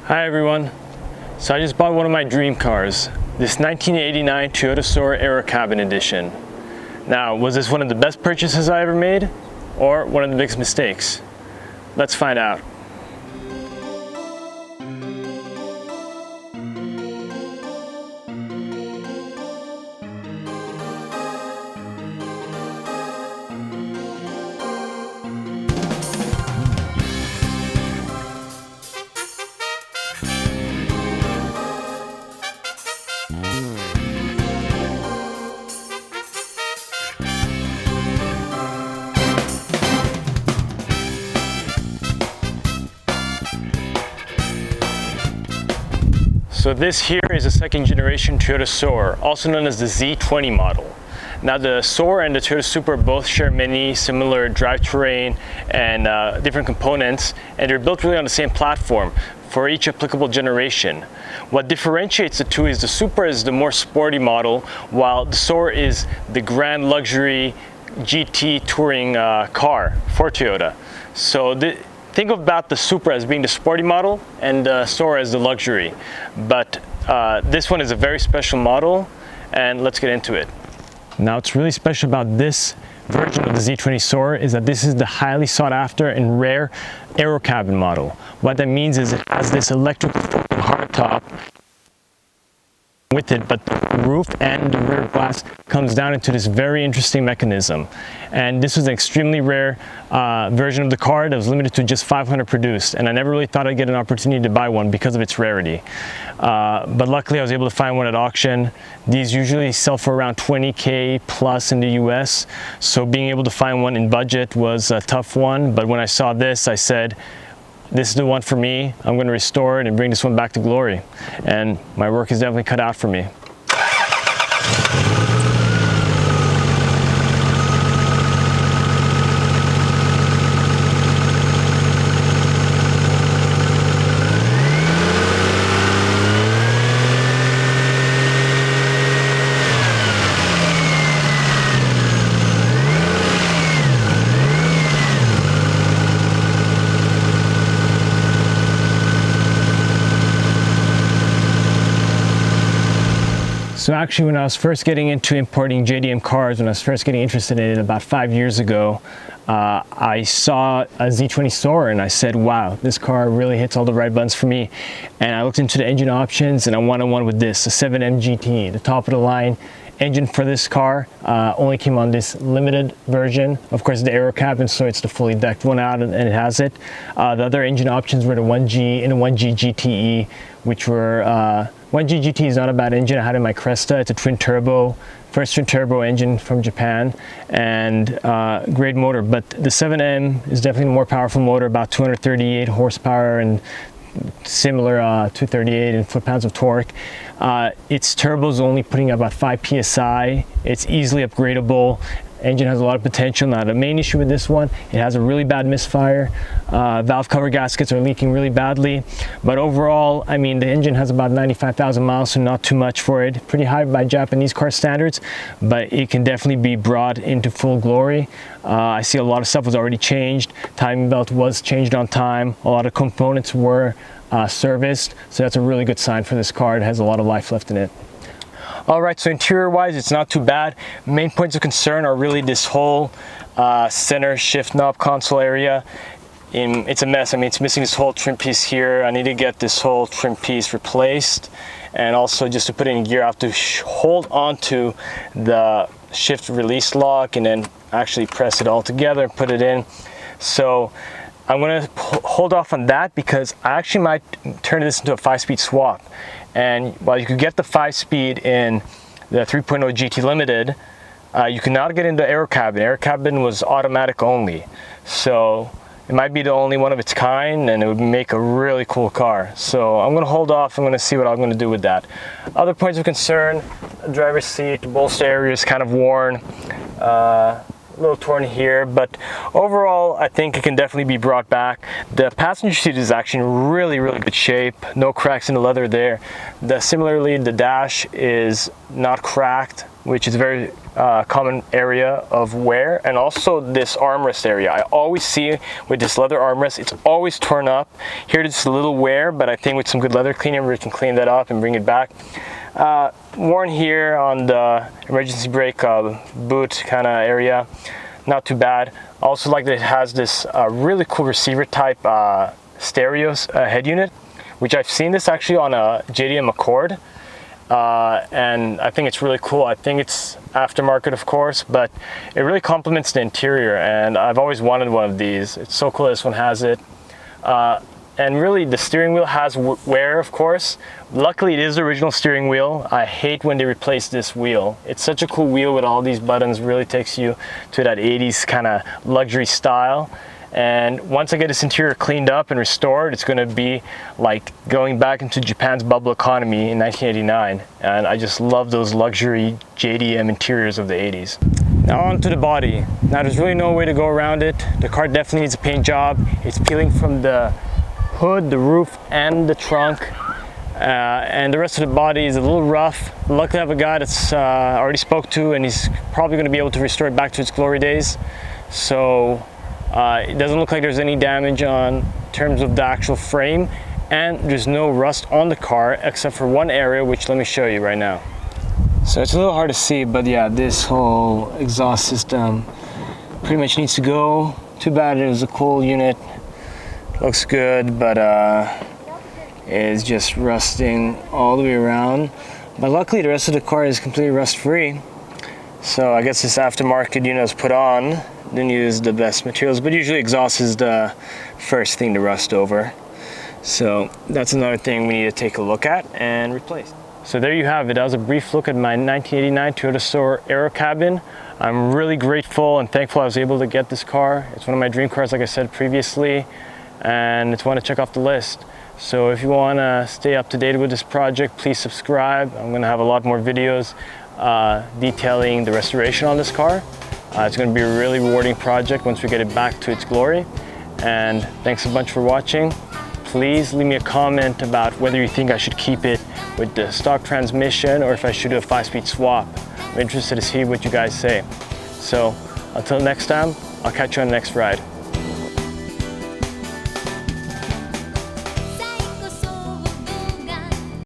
Hi everyone. So I just bought one of my dream cars, this 1989 Toyota Soarer Aerocabin edition. Now, was this one of the best purchases I ever made, or one of the biggest mistakes? Let's find out. So this here is a second generation Toyota Soarer, also known as the Z20 model. Now the Soarer and the Toyota Supra both share many similar drivetrain and different components, and they're built really on the same platform for each applicable generation. What differentiates the two is the Supra is the more sporty model, while the Soarer is the grand luxury GT touring car for Toyota. So think about the Supra as being the sporty model and the Soarer as the luxury. But this one is a very special model, and let's get into it. Now, what's really special about this version of the Z20 Soarer is that this is the highly sought after and rare Aerocabin model. What that means is it has this electrical hardtop with it, but the roof and the rear glass comes down into this very interesting mechanism. And this was an extremely rare version of the car that was limited to just 500 produced, and I never really thought I'd get an opportunity to buy one because of its rarity. But luckily I was able to find one at auction. These usually sell for around 20K plus in the US, so being able to find one in budget was a tough one. But when I saw this, I said, this is the one for me. I'm going to restore it and bring this one back to glory. And my work is definitely cut out for me. So actually, when I was first getting into importing JDM cars, when I was first getting interested in it about 5 years ago, I saw a Z20 Soarer and I said, wow, this car really hits all the right buttons for me. And I looked into the engine options and I wanted one with this, a 7M GT, the top of the line engine for this car. Only came on this limited version. Of course, the Aerocabin, so it's the fully decked one out and it has it. The other engine options were the 1G and the 1G GTE, which were 1G GT is not a bad engine. I had it in my Cresta. It's a twin turbo, first twin turbo engine from Japan, and great motor. But the 7M is definitely a more powerful motor, about 238 horsepower and similar 238 and foot-pounds of torque. Its turbo is only putting about 5 psi. It's easily upgradable. Engine has a lot of potential. Now the main issue with this one, it has a really bad misfire. Valve cover gaskets are leaking really badly, but overall, I mean, the engine has about 95,000 miles, so not too much for it. Pretty high by Japanese car standards, but it can definitely be brought into full glory. I see a lot of stuff was already changed. Timing belt was changed on time. A lot of components were serviced, so that's a really good sign for this car. It has a lot of life left in it. All right, so interior wise, it's not too bad. Main points of concern are really this whole center shift knob console area. It's a mess. I mean, it's missing this whole trim piece here. I need to get this whole trim piece replaced. And also just to put it in gear, I have to hold onto the shift release lock and then actually press it all together and put it in. So I'm gonna hold off on that because I actually might turn this into a 5-speed swap. And while you could get the 5-speed in the 3.0 GT Limited, you cannot get into Aerocabin. Aerocabin was automatic only. So it might be the only one of its kind, and it would make a really cool car. So I'm gonna hold off. I'm gonna see what I'm gonna do with that. Other points of concern, driver's seat, bolster area is kind of worn. a little torn here, but overall I think it can definitely be brought back. The passenger seat is actually in really good shape, no cracks in the leather there. Similarly, the dash is not cracked, which is a very common area of wear. And also this armrest area, I always see with this leather armrest, it's always torn up. Here it's a little wear, but I think with some good leather cleaning we can clean that up and bring it back. Worn here on the emergency brake boot kind of area, not too bad. I also like that it has this really cool receiver type stereo head unit, which I've seen this actually on a JDM Accord, and I think it's really cool. I think it's aftermarket, of course, but it really complements the interior, and I've always wanted one of these. It's so cool this one has it. And really the steering wheel has wear, of course. Luckily it is the original steering wheel. I hate when they replace this wheel. It's such a cool wheel with all these buttons, really takes you to that 80s kind of luxury style. And once I get this interior cleaned up and restored, it's going to be like going back into Japan's bubble economy in 1989. And I just love those luxury JDM interiors of the 80s. Now on to the body. Now there's really no way to go around it. The car definitely needs a paint job. It's peeling from the hood, the roof, and the trunk, and the rest of the body is a little rough. Luckily I have a guy that's already spoke to, and he's probably going to be able to restore it back to its glory days. So it doesn't look like there's any damage in terms of the actual frame, and there's no rust on the car except for one area, which let me show you right now. So it's a little hard to see, but yeah, this whole exhaust system pretty much needs to go. Too bad it was a cool unit. Looks good, but it's just rusting all the way around. But luckily the rest of the car is completely rust free. So I guess this aftermarket unit was put on, didn't use the best materials, but usually exhaust is the first thing to rust over. So that's another thing we need to take a look at and replace. So there you have it. That was a brief look at my 1989 Toyota Soarer Aerocabin. I'm really grateful and thankful I was able to get this car. It's one of my dream cars, like I said previously, and it's one to check off the list. So if you want to stay up to date with this project, please subscribe. I'm going to have a lot more videos detailing the restoration on this car. It's going to be a really rewarding project once we get it back to its glory. And thanks a bunch for watching. Please leave me a comment about whether you think I should keep it with the stock transmission or if I should do a 5-speed swap. I'm interested to see what you guys say. So until next time, I'll catch you on the next ride.